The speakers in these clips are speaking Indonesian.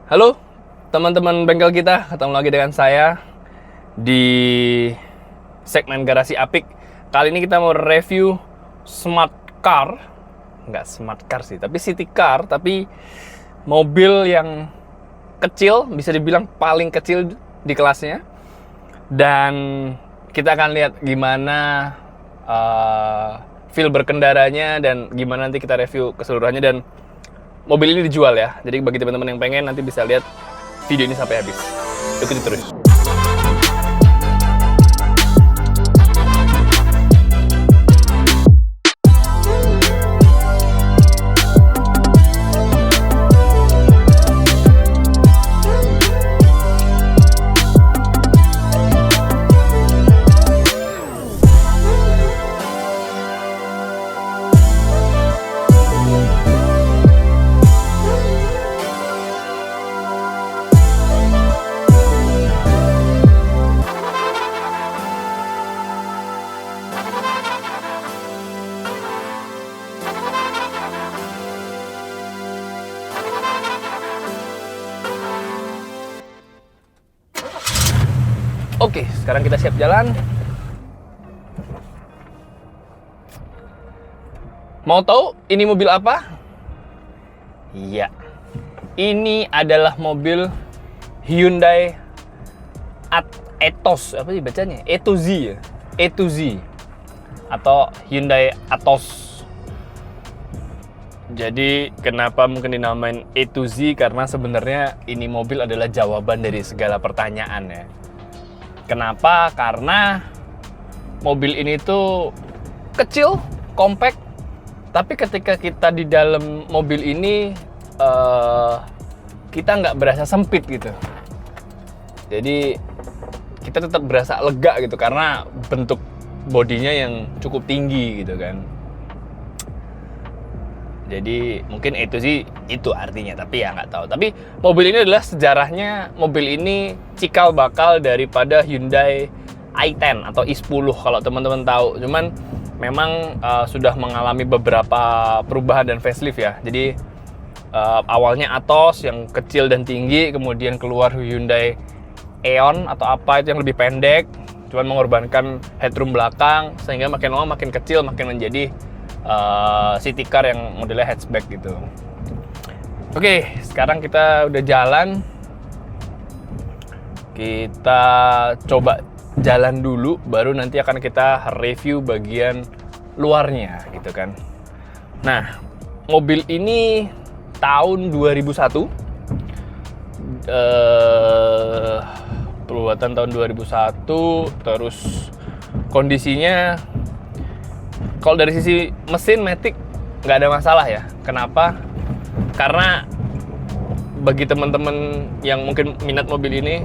Halo teman-teman bengkel kita, ketemu lagi dengan saya di segmen Garasi Apik. Kali ini kita mau review smart car. Nggak smart car sih, tapi city car, tapi mobil yang kecil, bisa dibilang paling kecil di kelasnya. Dan kita akan lihat gimana feel berkendaranya dan gimana nanti kita review keseluruhannya. Dan mobil ini dijual ya, jadi bagi teman-teman yang pengen nanti bisa lihat video ini sampai habis. Ikuti terus. Oke, sekarang kita siap jalan. Mau tahu ini mobil apa? Iya, ini adalah mobil Hyundai Ethos. Apa sih bacanya? Ethos ya? Ethos atau Hyundai Ethos. Jadi kenapa mungkin dinamain Ethos? Karena sebenarnya ini mobil adalah jawaban dari segala pertanyaan ya. Kenapa? Karena mobil ini tuh kecil, compact, tapi ketika kita di dalam mobil ini kita nggak berasa sempit gitu. Jadi kita tetap berasa lega gitu karena bentuk bodinya yang cukup tinggi gitu kan. Jadi mungkin itu artinya, tapi ya nggak tahu. Tapi mobil ini adalah sejarahnya, mobil ini cikal bakal daripada Hyundai i10 atau i10 kalau teman-teman tahu. Cuman memang sudah mengalami beberapa perubahan dan facelift ya. Jadi awalnya Atos yang kecil dan tinggi, kemudian keluar Hyundai Eon atau apa itu yang lebih pendek, cuman mengorbankan headroom belakang sehingga makin lama makin kecil, makin menjadi city car yang modelnya hatchback gitu. Oke, sekarang kita udah jalan. Kita coba jalan dulu, baru nanti akan kita review bagian luarnya gitu kan. Nah, mobil ini tahun 2001. Peruatan tahun 2001, terus kondisinya kalau dari sisi mesin Matic nggak ada masalah ya. Kenapa? Karena bagi teman-teman yang mungkin minat mobil ini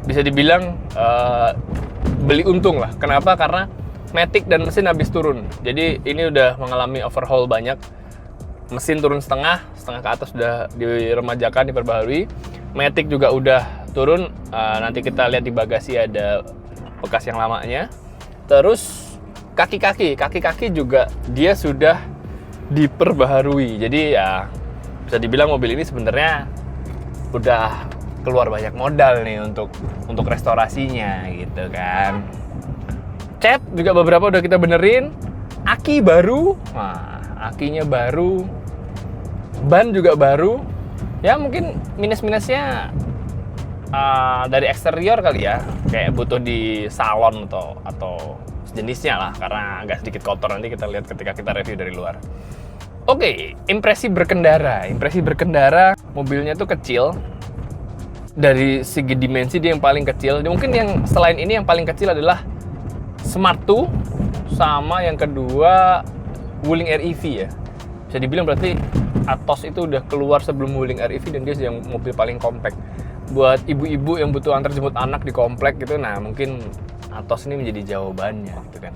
bisa dibilang beli untung lah. Kenapa? Karena Matic dan mesin habis turun. Jadi ini udah mengalami overhaul banyak. Mesin turun setengah ke atas sudah diremajakan, diperbaharui. Matic juga udah turun. Nanti kita lihat di bagasi ada bekas yang lamanya. Terus kaki-kaki juga dia sudah diperbaharui. Jadi ya bisa dibilang mobil ini sebenarnya udah keluar banyak modal nih untuk restorasinya gitu kan. Cat juga beberapa udah kita benerin. Aki baru, akinya baru, ban juga baru. Ya mungkin minus-minusnya dari eksterior kali ya, kayak butuh di salon atau jenisnya lah, karena agak sedikit kotor. Nanti kita lihat ketika kita review dari luar. Oke, impresi berkendara mobilnya tuh kecil. Dari segi dimensi dia yang paling kecil. Mungkin yang selain ini yang paling kecil adalah Smart 2, sama yang kedua Wuling REV ya. Bisa dibilang berarti Atos itu udah keluar sebelum Wuling REV dan dia yang mobil paling compact. Buat ibu-ibu yang butuh antar jemput anak di komplek gitu, nah mungkin Atos ini menjadi jawabannya gitu kan.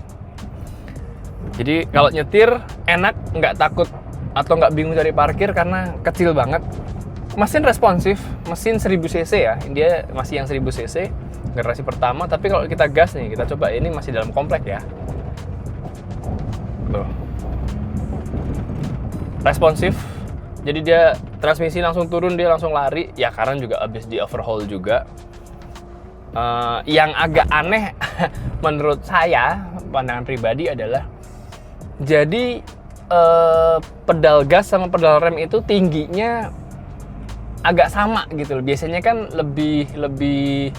Jadi kalau nyetir enak, nggak takut atau nggak bingung cari parkir karena kecil banget. Mesin responsif, mesin 1000 cc ya. Dia masih yang 1000 cc generasi pertama, tapi kalau kita gas nih, kita coba ini masih dalam komplek ya. Tuh. Responsif, Jadi dia transmisi langsung turun, dia langsung lari. Ya karena juga abis di overhaul juga. Yang agak aneh menurut saya, pandangan pribadi adalah, jadi pedal gas sama pedal rem itu tingginya agak sama gitu loh. Biasanya kan lebih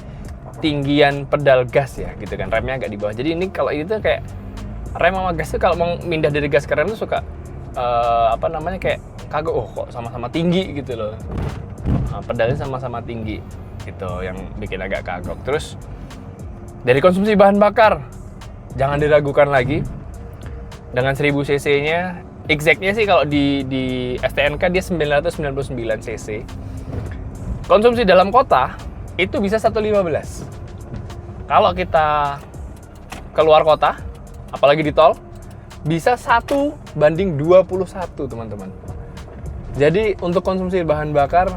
tinggian pedal gas ya gitu kan, remnya agak di bawah. Jadi ini kalau itu kayak rem sama gas tuh kalau mau pindah dari gas ke rem tuh suka kayak kagok, kok sama-sama tinggi gitu loh. Pedalnya sama-sama tinggi gitu, yang bikin agak kagok. Terus dari konsumsi bahan bakar jangan diragukan lagi. Dengan 1000 cc nya, exactnya sih kalau di STNK dia 999 cc. Konsumsi dalam kota itu bisa 115. Kalau kita keluar kota, apalagi di tol, bisa 1:21 teman-teman. Jadi untuk konsumsi bahan bakar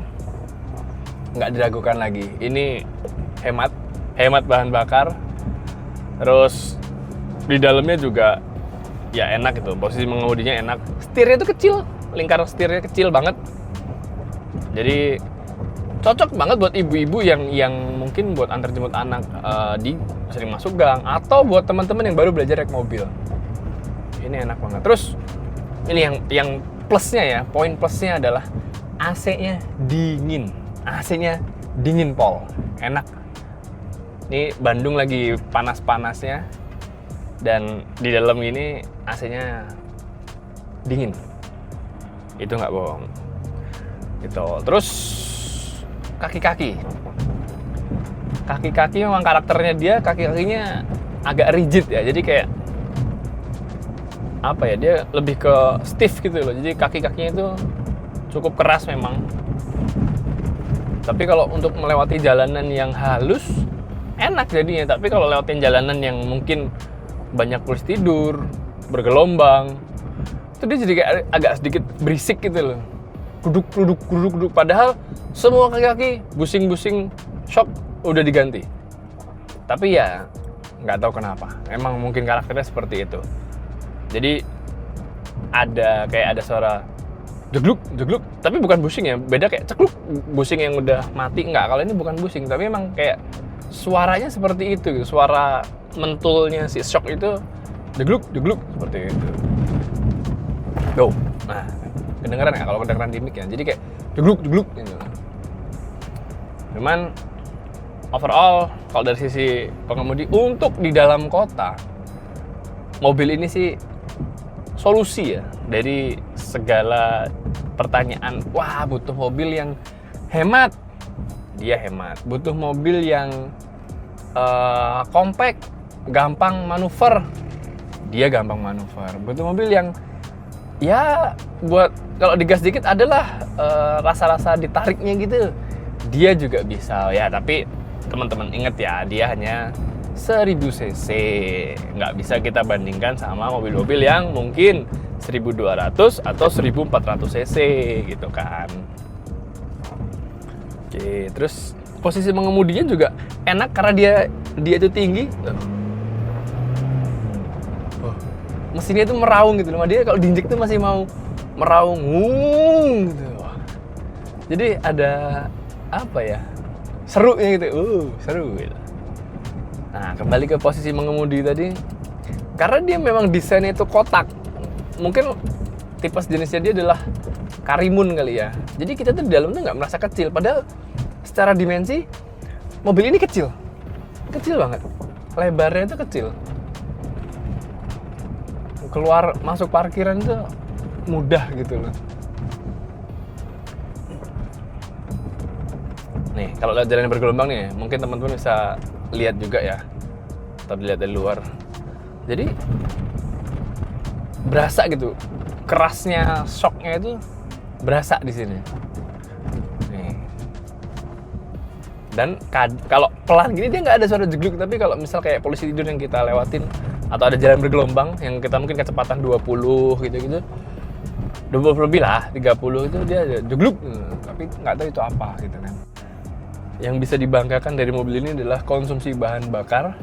nggak diragukan lagi. Ini hemat bahan bakar. Terus di dalamnya juga ya enak gitu, posisi mengemudinya enak. Setirnya itu kecil, lingkar setirnya kecil banget. Jadi cocok banget buat ibu-ibu yang mungkin buat antar jemput anak sering masuk gang, atau buat teman-teman yang baru belajar naik mobil. Ini enak banget. Terus ini yang plusnya ya, poin plusnya adalah AC-nya dingin. AC-nya dingin pol, enak. Ini Bandung lagi panas-panasnya, dan di dalam ini AC-nya dingin. Itu nggak bohong. Gitu. Terus kaki-kaki memang karakternya dia, kaki-kakinya agak rigid ya. Jadi kayak apa ya, dia lebih ke stiff gitu loh. Jadi kaki-kakinya itu cukup keras memang. Tapi kalau untuk melewati jalanan yang halus enak jadinya. Tapi kalau lewatin jalanan yang mungkin banyak tulis tidur, bergelombang, itu dia jadi kayak agak sedikit berisik gitu loh. Guduk. Padahal semua kaki-kaki busing-busing shock udah diganti. Tapi ya nggak tahu kenapa. Emang mungkin karakternya seperti itu. Jadi ada suara jegluk, tapi bukan busing ya. Beda kayak cekluk, busing yang udah mati. Nggak, kalau ini bukan busing, tapi emang kayak suaranya seperti itu. Suara mentulnya si shock itu jegluk seperti itu. Go. Nah, kedengeran nggak kalau kedengeran di mic ya? Jadi kayak jegluk gitu. Cuman overall kalau dari sisi pengemudi untuk di dalam kota, mobil ini sih solusi ya dari segala pertanyaan. Wah, butuh mobil yang hemat, dia hemat. Butuh mobil yang compact, gampang manuver, dia gampang manuver. Butuh mobil yang ya buat kalau digas dikit adalah rasa-rasa ditariknya gitu, dia juga bisa ya. Tapi teman-teman ingat ya, dia hanya 1000 cc, nggak bisa kita bandingkan sama mobil-mobil yang mungkin 1200 atau 1400 cc gitu kan. Oke, terus posisi mengemudinya juga enak karena dia itu tinggi. Mesinnya itu meraung gitu loh, dia kalau diinjek tuh masih mau meraung gitu. Jadi ada apa ya, serunya gitu, seru gitu. Nah, kembali ke posisi mengemudi tadi, karena dia memang desainnya itu kotak. Mungkin tipe jenisnya dia adalah Karimun kali ya. Jadi kita tuh di dalam tuh nggak merasa kecil, padahal secara dimensi mobil ini kecil banget. Lebarnya itu kecil. Keluar masuk parkiran itu mudah gitu loh. Nih, kalau lewat jalan yang bergelombang nih, mungkin teman-teman bisa lihat juga ya, atau dilihat dari luar. Jadi berasa gitu, kerasnya shocknya itu berasa di sini. Nih. Dan kalau pelan gini dia nggak ada suara jegluk, tapi kalau misal kayak polisi tidur yang kita lewatin, atau ada jalan bergelombang yang kita mungkin kecepatan 20 gitu-gitu, 20 lebih lah, 30 itu dia ada jegluk, tapi nggak tahu itu apa gitu kan. Yang bisa dibanggakan dari mobil ini adalah konsumsi bahan bakar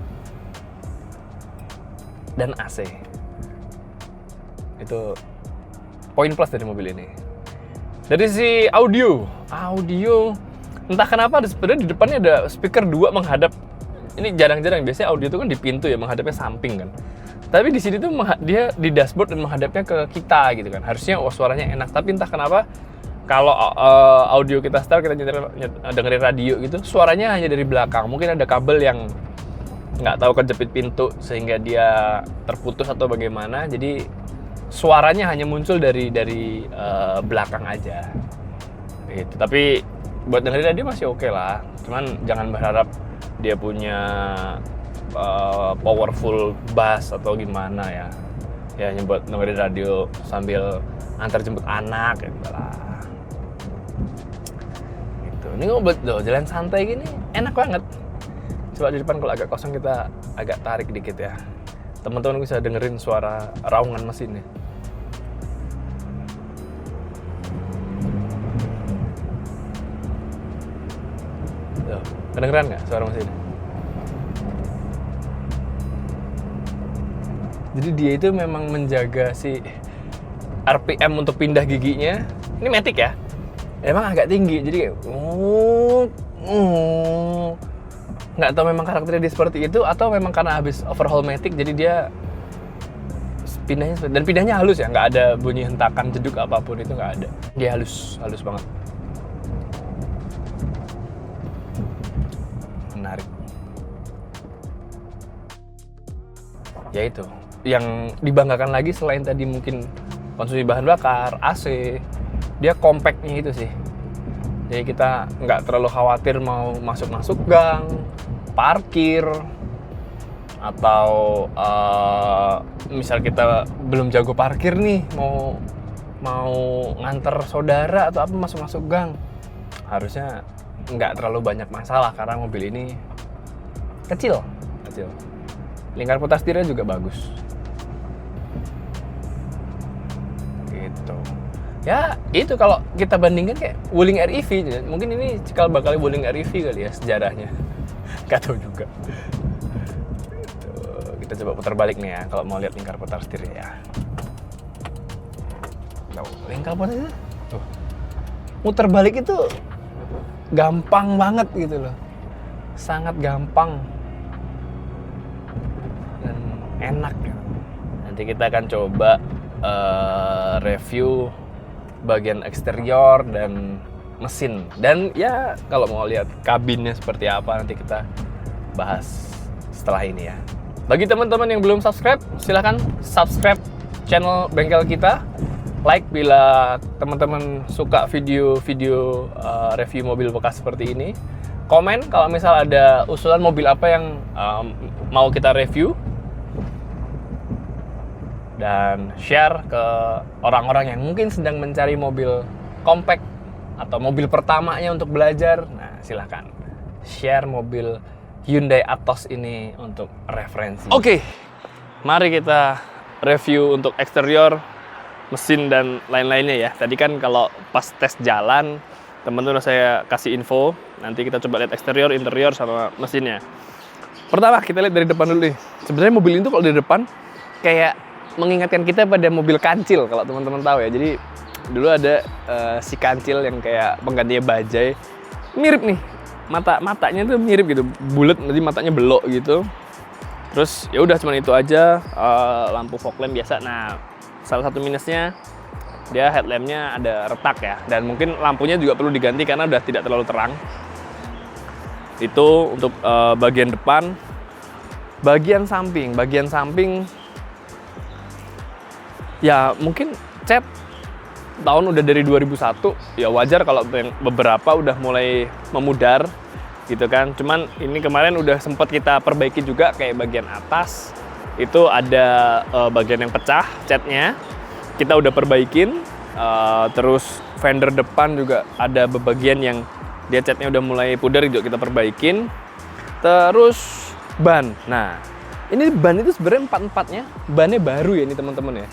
dan AC. Itu poin plus dari mobil ini. Dari sisi audio entah kenapa sebenarnya di depannya ada speaker 2 menghadap. Ini jarang-jarang, biasanya audio itu kan di pintu ya, menghadapnya samping kan. Tapi di sini tuh dia di dashboard dan menghadapnya ke kita gitu kan. Harusnya suaranya enak, tapi entah kenapa kalau audio kita setel, kita dengerin radio gitu, suaranya hanya dari belakang. Mungkin ada kabel yang nggak tahu kejepit pintu sehingga dia terputus atau bagaimana. Jadi suaranya hanya muncul dari belakang aja. Gitu. Tapi buat dengerin radio masih oke lah. Cuman jangan berharap dia punya powerful bass atau gimana ya. Ya hanya buat dengerin radio sambil antar jemput anak gitu lah. Gitu. Ini ngobrol jalan santai gini enak banget. Coba di depan kalau agak kosong kita agak tarik dikit ya. Teman-teman bisa dengerin suara raungan mesinnya. Tuh, kedengeran nggak suara mesinnya? Jadi dia itu memang menjaga si RPM untuk pindah giginya. Ini Matic ya. Emang agak tinggi. Jadi kayak nggak tahu memang karakternya dia seperti itu atau memang karena habis overhaul Matic jadi dia pindahnya, dan pindahnya halus ya, nggak ada bunyi hentakan jeduk apapun, itu nggak ada. Dia halus banget. Menarik. Ya itu yang dibanggakan lagi selain tadi mungkin konsumsi bahan bakar, AC, dia compactnya itu sih. Jadi kita nggak terlalu khawatir mau masuk gang, parkir, atau misal kita belum jago parkir nih, mau nganter saudara atau apa masuk gang, harusnya nggak terlalu banyak masalah karena mobil ini kecil. Lingkar putar setirnya juga bagus. Gitu. Ya itu kalau kita bandingkan kayak Wuling REV, mungkin ini cikal bakal Wuling REV kali ya sejarahnya. Gak tahu juga. Kita coba putar balik nih ya kalau mau lihat lingkar putar setir ya. Lingkar putar setir tuh, muter balik itu gampang banget gitu loh, sangat gampang dan enak. Nanti kita akan coba review bagian eksterior dan mesin, dan ya kalau mau lihat kabinnya seperti apa nanti kita bahas setelah ini ya. Bagi teman-teman yang belum subscribe, silahkan subscribe channel bengkel kita. Like bila teman-teman suka video-video review mobil bekas seperti ini. Komen kalau misal ada usulan mobil apa yang mau kita review. Dan share ke orang-orang yang mungkin sedang mencari mobil compact atau mobil pertamanya untuk belajar. Nah, silahkan share mobil Hyundai Atos ini untuk referensi. Oke, mari kita review untuk eksterior, mesin, dan lain-lainnya ya. Tadi kan kalau pas tes jalan, teman-teman saya kasih info. Nanti kita coba lihat eksterior, interior, sama mesinnya. Pertama, kita lihat dari depan dulu nih. Sebenarnya mobil ini tuh kalau dari depan kayak mengingatkan kita pada mobil kancil, kalau teman-teman tahu ya. Jadi dulu ada si kancil yang kayak penggantinya bajai, mirip nih, matanya tuh mirip gitu, bulat, nanti matanya belok gitu. Terus ya udah cuman itu aja, lampu fog lamp biasa. Nah, salah satu minusnya dia headlampnya ada retak ya, dan mungkin lampunya juga perlu diganti karena udah tidak terlalu terang. Itu untuk bagian depan. Bagian samping ya mungkin cat tahun udah dari 2001, ya wajar kalau beberapa udah mulai memudar gitu kan. Cuman ini kemarin udah sempat kita perbaiki juga, kayak bagian atas itu ada bagian yang pecah catnya, kita udah perbaikin. Terus fender depan juga ada bagian yang dia catnya udah mulai pudar juga, kita perbaikin. Terus ban, nah ini ban itu sebenarnya 4-4-nya bannya baru ya ini teman-teman ya,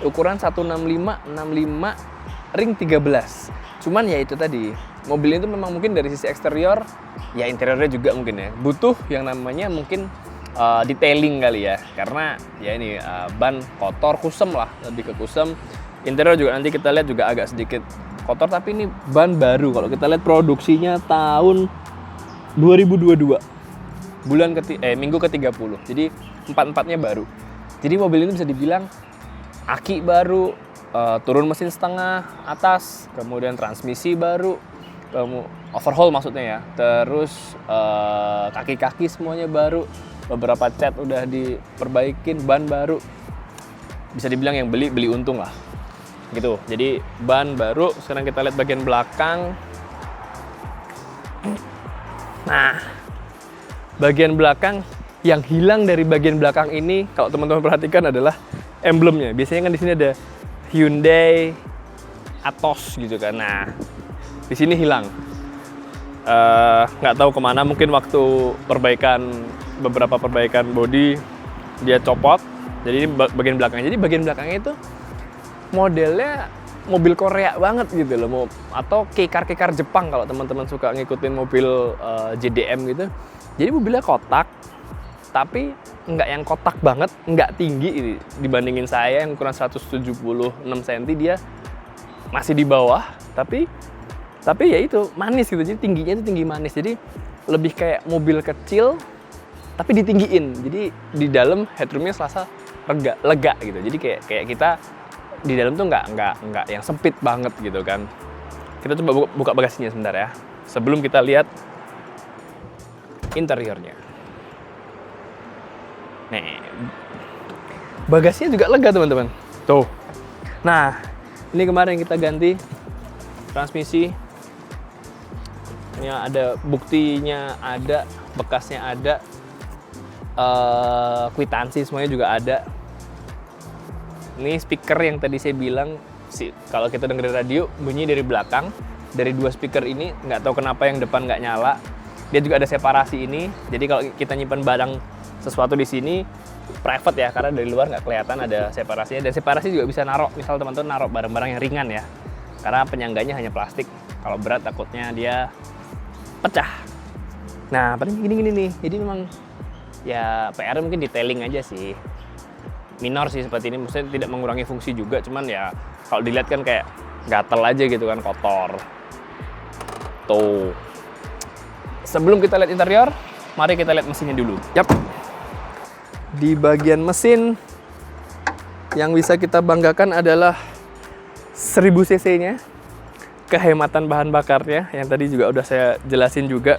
ukuran 165/65 ring 13. Cuman ya itu tadi, mobil itu memang mungkin dari sisi eksterior, ya interiornya juga mungkin ya butuh yang namanya mungkin detailing kali ya, karena ya ini ban kotor, kusem lah, lebih ke kusem. Interior juga nanti kita lihat juga agak sedikit kotor, tapi ini ban baru. Kalau kita lihat produksinya tahun 2022 minggu ke-30. Jadi 4-4-nya baru. Jadi mobil ini bisa dibilang aki baru, turun mesin setengah atas, kemudian transmisi baru, overhaul maksudnya ya. Terus kaki-kaki semuanya baru, beberapa cat udah diperbaikin, ban baru. Bisa dibilang yang beli untung lah. Gitu. Jadi ban baru. Sekarang kita lihat bagian belakang. Nah, bagian belakang yang hilang dari bagian belakang ini, kalau teman-teman perhatikan, adalah emblemnya. Biasanya kan di sini ada Hyundai Atos gitu kan. Nah, di sini hilang. Nggak tahu kemana. Mungkin waktu beberapa perbaikan bodi dia copot. Jadi bagian belakangnya. Jadi bagian belakangnya itu modelnya mobil Korea banget gitu loh, atau kei-car Jepang kalau teman-teman suka ngikutin mobil JDM gitu. Jadi mobilnya kotak, tapi nggak yang kotak banget, nggak tinggi ini. Dibandingin saya yang ukuran 176 cm, dia masih di bawah, tapi ya itu manis gitu. Jadi tingginya itu tinggi manis. Jadi lebih kayak mobil kecil tapi ditinggiin. Jadi di dalam headroomnya lega gitu. Jadi kayak kita di dalam tuh nggak yang sempit banget gitu kan. Kita coba buka bagasinya sebentar ya, sebelum kita lihat interiornya. Nih, bagasinya juga lega teman-teman. Tuh. Nah, ini kemarin kita ganti transmisi. Ini ada buktinya, ada bekasnya, ada kwitansi semuanya juga ada. Ini speaker yang tadi saya bilang, kalau kita dengerin radio bunyi dari belakang, dari 2 speaker ini. Nggak tahu kenapa yang depan nggak nyala. Dia juga ada separasi ini, jadi kalau kita nyimpan barang sesuatu di sini private ya, karena dari luar nggak kelihatan ada separasinya. Dan separasi juga bisa naruh, misal teman-teman naruh barang-barang yang ringan ya, karena penyangganya hanya plastik. Kalau berat takutnya dia pecah. Nah, paling gini nih, jadi memang ya PR mungkin detailing aja sih, minor sih seperti ini. Maksudnya tidak mengurangi fungsi juga, cuman ya kalau dilihat kan kayak gatel aja gitu kan, kotor. Tuh. Sebelum kita lihat interior, mari kita lihat mesinnya dulu. Yap. Di bagian mesin yang bisa kita banggakan adalah 1000 cc-nya, kehematan bahan bakarnya yang tadi juga udah saya jelasin juga.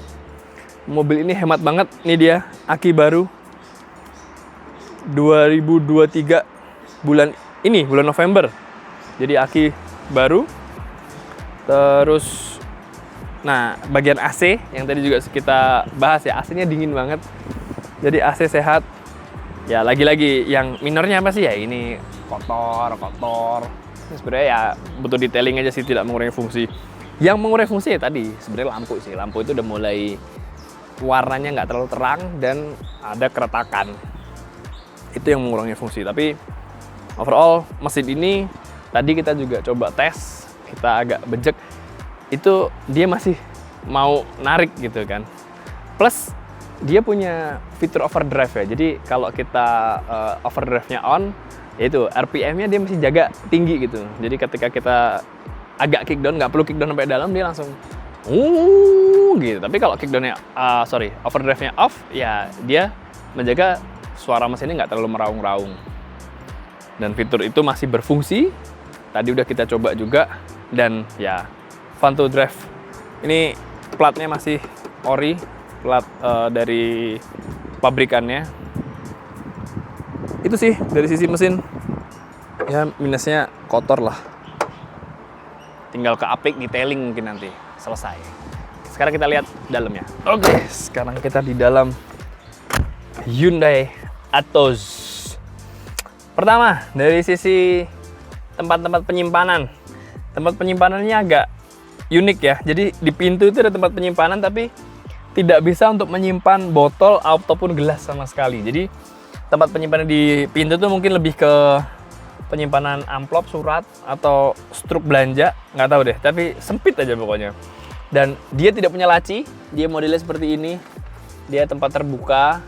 Mobil ini hemat banget. Ini dia aki baru 2023 bulan November. Jadi aki baru. Terus nah, bagian AC yang tadi juga kita bahas ya, AC-nya dingin banget. Jadi AC sehat. Ya lagi-lagi yang minornya apa sih ya, ini kotor. Ini sebenarnya ya butuh detailing aja sih, tidak mengurangi fungsi. Yang mengurangi fungsi ya tadi sebenarnya lampu sih. Lampu itu udah mulai warnanya nggak terlalu terang dan ada keretakan. Itu yang mengurangi fungsi. Tapi overall mesin ini tadi kita juga coba tes, kita agak bejek. Itu dia masih mau narik gitu kan. Plus dia punya fitur overdrive ya. Jadi kalau kita overdrive-nya on, yaitu RPM-nya dia masih jaga tinggi gitu. Jadi ketika kita agak kickdown, nggak perlu kickdown sampai dalam, dia langsung gitu. Tapi kalau kickdown-nya overdrive-nya off, ya dia menjaga suara mesinnya nggak terlalu meraung-raung. Dan fitur itu masih berfungsi. Tadi udah kita coba juga, dan ya fun to drive. Ini platnya masih ori, plat dari pabrikannya. Itu sih dari sisi mesin. Ya minusnya kotor lah. Tinggal keapik detailing mungkin nanti selesai. Sekarang kita lihat dalamnya. Oke, sekarang kita di dalam Hyundai Atos. Pertama, dari sisi tempat-tempat penyimpanan. Tempat penyimpanannya agak unik ya. Jadi di pintu itu ada tempat penyimpanan, tapi tidak bisa untuk menyimpan botol ataupun gelas sama sekali. Jadi tempat penyimpanan di pintu itu mungkin lebih ke penyimpanan amplop, surat, atau struk belanja, nggak tahu deh. Tapi sempit aja pokoknya. Dan dia tidak punya laci. Dia modelnya seperti ini. Dia tempat terbuka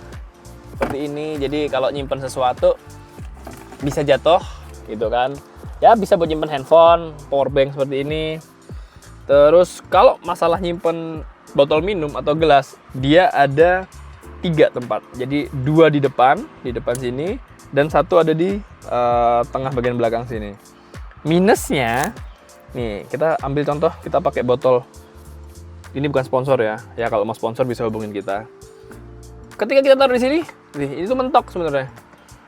seperti ini. Jadi kalau nyimpan sesuatu bisa jatuh gitu kan. Ya bisa buat nyimpan handphone, power bank seperti ini. Terus kalau masalah nyimpen botol minum atau gelas, dia ada 3 tempat. Jadi 2 di depan sini, dan 1 ada di tengah bagian belakang sini. Minusnya, nih kita ambil contoh, kita pakai botol. Ini bukan sponsor ya. Ya kalau mau sponsor bisa hubungin kita. Ketika kita taruh di sini, nih, itu mentok sebenarnya.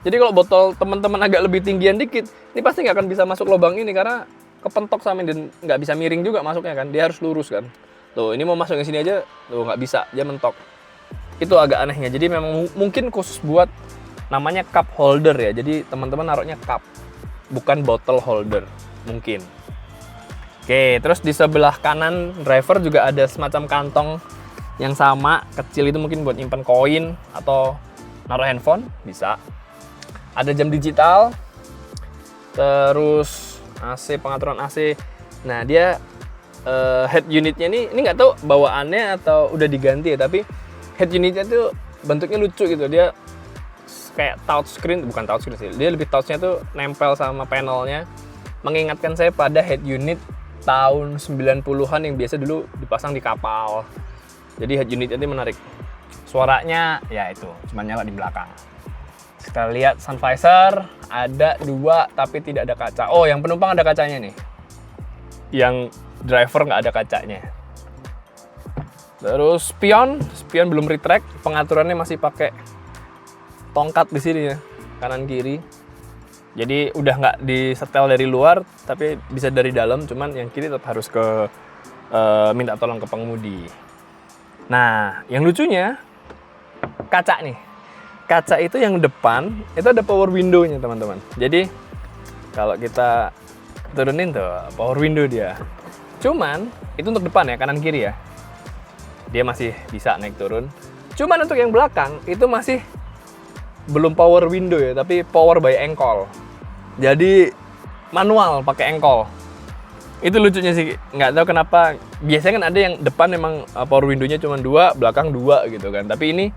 Jadi kalau botol teman-teman agak lebih tinggian dikit, ini pasti nggak akan bisa masuk lubang ini karena kepentok sama dan nggak bisa miring juga masuknya kan. Dia harus lurus kan. Tuh, ini mau masuk ke sini aja, tuh nggak bisa, dia mentok. Itu agak anehnya. Jadi memang mungkin khusus buat namanya cup holder ya. Jadi teman-teman naruhnya cup, bukan bottle holder mungkin. Oke, terus di sebelah kanan driver juga ada semacam kantong yang sama, kecil, itu mungkin buat nyimpan koin atau naruh handphone, bisa. Ada jam digital, terus AC, pengaturan AC. Nah, dia head unitnya ini nggak tahu bawaannya atau udah diganti ya, tapi head unitnya tuh bentuknya lucu gitu. Dia kayak touchscreen, bukan touchscreen sih, dia lebih touchnya tuh nempel sama panelnya, mengingatkan saya pada head unit tahun 90-an yang biasa dulu dipasang di kapal. Jadi head unitnya ini menarik. Suaranya ya itu, cuma nyala di belakang. Kita lihat sun visor, ada 2 tapi tidak ada kaca. Oh, yang penumpang ada kacanya nih. Yang driver nggak ada kacanya. Terus spion belum retract, pengaturannya masih pakai tongkat di sini ya, kanan kiri. Jadi udah nggak disetel dari luar, tapi bisa dari dalam, cuman yang kiri tetap harus minta tolong ke pengemudi. Nah, yang lucunya kaca nih. Kaca itu yang depan, itu ada power window-nya teman-teman. Jadi kalau kita turunin tuh, power window dia. Cuman, itu untuk depan ya, kanan kiri ya. Dia masih bisa naik turun. Cuman untuk yang belakang, itu masih belum power window ya, tapi power by ankle. Jadi manual pakai ankle. Itu lucunya sih, nggak tahu kenapa. Biasanya kan ada yang depan memang power window-nya cuma 2, belakang 2 gitu kan. Tapi ini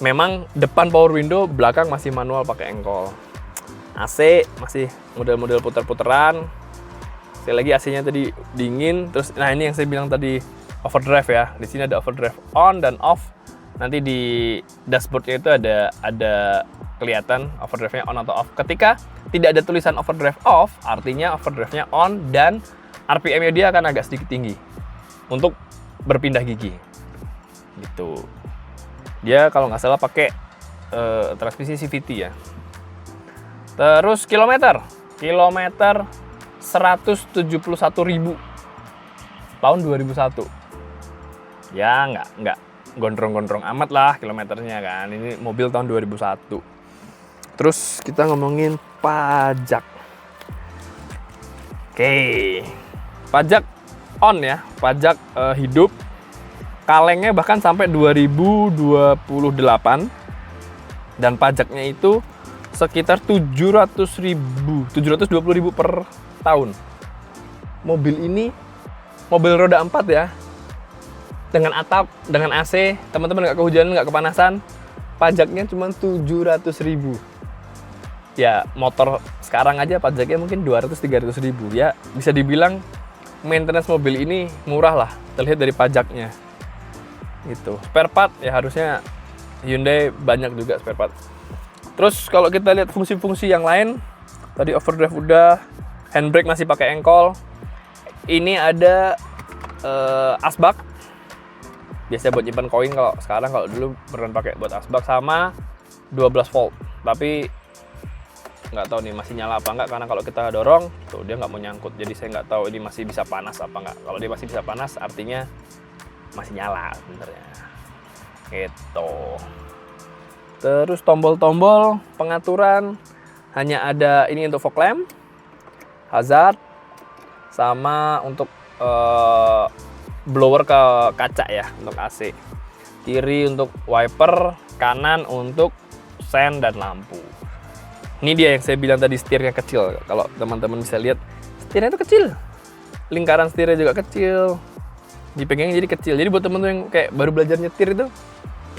memang depan power window, belakang masih manual pakai ankle. AC masih model-model puter-puteran. Sekali lagi AC-nya tadi dingin. Terus, nah ini yang saya bilang tadi overdrive ya. Di sini ada overdrive on dan off. Nanti di dashboardnya itu ada kelihatan overdrive-nya on atau off. Ketika tidak ada tulisan overdrive off, artinya overdrive-nya on dan RPM-nya dia akan agak sedikit tinggi untuk berpindah gigi. Gitu. Dia kalau nggak salah pakai transmisi CVT ya. Terus kilometer 171.000 tahun 2001. Ya nggak gondrong-gondrong amat lah kilometernya kan. Ini mobil tahun 2001. Terus kita ngomongin pajak. Oke. Pajak on ya, pajak hidup. Kalengnya bahkan sampai 2028. Dan pajaknya itu sekitar 720.000 per tahun. Mobil ini mobil roda 4 ya. Dengan atap, dengan AC, teman-teman nggak kehujanan, nggak kepanasan, pajaknya cuma 700.000. Ya, motor sekarang aja pajaknya mungkin 200-300.000. Ya, bisa dibilang maintenance mobil ini murah lah, terlihat dari pajaknya. Gitu. Spare part ya harusnya Hyundai banyak juga spare part. Terus kalau kita lihat fungsi-fungsi yang lain, tadi overdrive udah, handbrake masih pakai ankle. Ini ada asbak. Biasanya buat nyimpan koin kalau sekarang, kalau dulu pernah pakai buat asbak, sama 12 volt. Tapi nggak tahu nih masih nyala apa enggak, karena kalau kita dorong tuh dia nggak mau nyangkut. Jadi saya nggak tahu ini masih bisa panas apa enggak. Kalau dia masih bisa panas artinya masih nyala sebenarnya. Gitu. Terus tombol-tombol pengaturan hanya ada ini untuk fog lamp, hazard, sama untuk blower ke kaca ya untuk AC. Kiri untuk wiper, kanan untuk sen dan lampu. Ini dia yang saya bilang tadi, setirnya kecil. Kalau teman-teman bisa lihat, setirnya itu kecil. Lingkaran setirnya juga kecil. Dipegangnya jadi kecil. Jadi buat teman-teman yang kayak baru belajar nyetir itu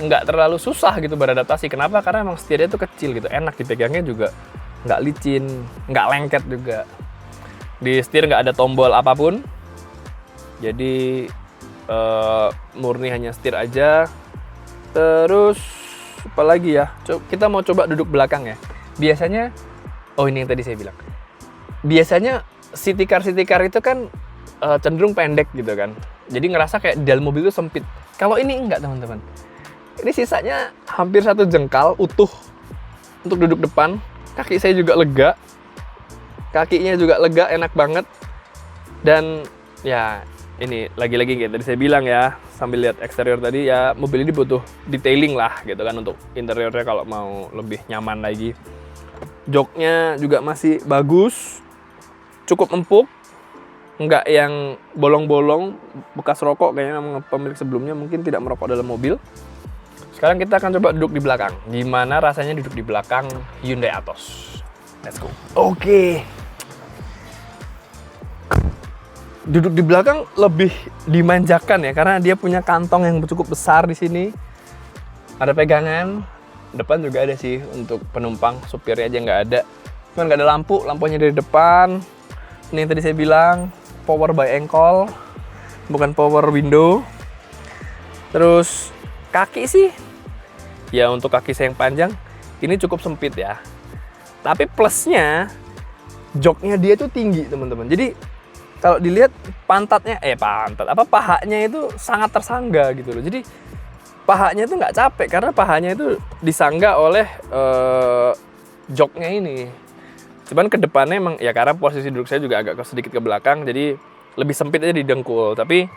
nggak terlalu susah gitu beradaptasi. Kenapa? Karena emang setirnya itu kecil gitu. Enak dipegangnya juga, nggak licin, nggak lengket juga. Di setir nggak ada tombol apapun. Jadi murni hanya setir aja. Terus apa lagi ya? Kita mau coba duduk belakang ya. Biasanya, oh ini yang tadi saya bilang. Biasanya city car itu kan cenderung pendek gitu kan. Jadi ngerasa kayak di dalam mobil itu sempit. Kalau ini enggak teman-teman. Ini sisanya hampir 1 jengkal utuh untuk duduk depan. Kaki saya juga lega. Kakinya juga lega, enak banget. Dan ya ini lagi-lagi kayak tadi saya bilang ya, sambil lihat eksterior tadi ya, mobil ini butuh detailing lah gitu kan untuk interiornya kalau mau lebih nyaman lagi. Joknya juga masih bagus, cukup empuk, nggak yang bolong-bolong bekas rokok kayaknya memang pemilik sebelumnya mungkin tidak merokok dalam mobil. Sekarang kita akan coba duduk di belakang. Gimana rasanya duduk di belakang Hyundai Atos? Let's go. Oke. Duduk di belakang lebih dimanjakan ya, karena dia punya kantong yang cukup besar di sini. Ada pegangan, depan juga ada sih untuk penumpang, supirnya aja nggak ada. Cuman nggak ada lampu, lampunya dari depan. Ini yang tadi saya bilang, power by ankle, bukan power window. Terus kaki sih, ya untuk kaki saya yang panjang, ini cukup sempit ya. Tapi plusnya, joknya dia tuh tinggi teman-teman. Jadi kalau dilihat pahanya itu sangat tersangga gitu loh. Jadi pahanya itu nggak capek karena pahanya itu disangga oleh joknya ini. Cuman ke depannya emang ya karena posisi duduk saya juga agak sedikit ke belakang, jadi lebih sempit aja di dengkul. Tapi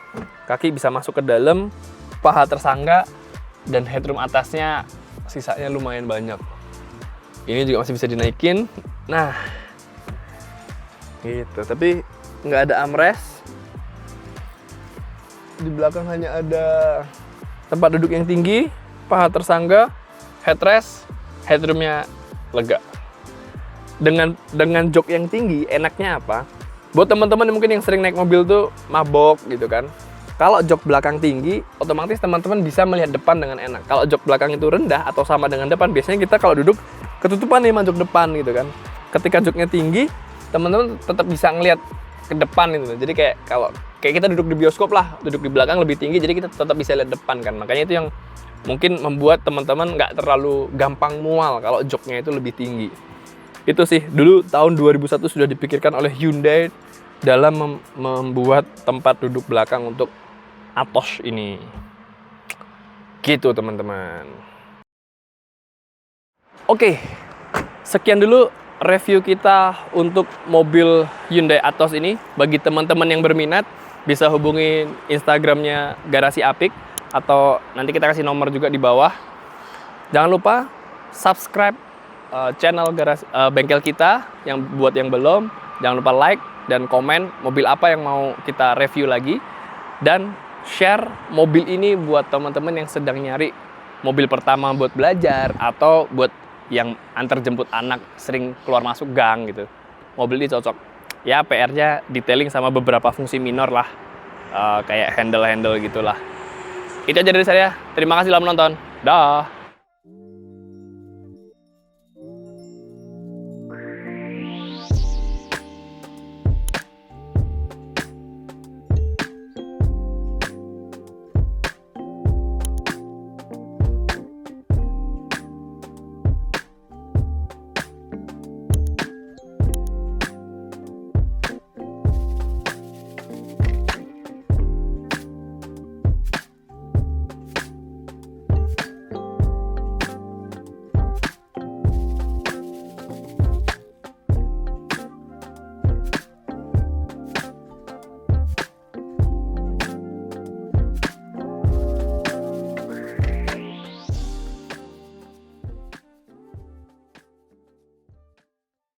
kaki bisa masuk ke dalam, paha tersangga, dan headroom atasnya sisanya lumayan banyak. Ini juga masih bisa dinaikin. Nah, gitu. Tapi nggak ada armrest, di belakang hanya ada tempat duduk yang tinggi, paha tersangga, headrest, headroomnya lega. Dengan jok yang tinggi, enaknya apa? Buat teman-teman mungkin yang sering naik mobil tuh mabok gitu kan. Kalau jok belakang tinggi, otomatis teman-teman bisa melihat depan dengan enak. Kalau jok belakang itu rendah atau sama dengan depan, biasanya kita kalau duduk ketutupan nih sama jok depan gitu kan. Ketika joknya tinggi, teman-teman tetap bisa ngelihat ke depan itu. Jadi kayak kita duduk di bioskop lah, duduk di belakang lebih tinggi, jadi kita tetap bisa lihat depan kan. Makanya itu yang mungkin membuat teman-teman nggak terlalu gampang mual kalau joknya itu lebih tinggi. Itu sih dulu tahun 2001 sudah dipikirkan oleh Hyundai dalam membuat tempat duduk belakang untuk Atos ini. Gitu teman-teman. Oke, sekian dulu review kita untuk mobil Hyundai Atos ini. Bagi teman-teman yang berminat, bisa hubungi Instagramnya Garasi Apik, atau nanti kita kasih nomor juga di bawah. Jangan lupa subscribe channel bengkel kita yang buat yang belum. Jangan lupa like dan komen mobil apa yang mau kita review lagi, dan share mobil ini buat teman-teman yang sedang nyari mobil pertama buat belajar atau buat yang antar jemput anak sering keluar masuk gang gitu. Mobil ini cocok. Ya PR-nya detailing sama beberapa fungsi minor lah, kayak handle gitulah. Itu aja dari saya. Terima kasih telah menonton. Dah.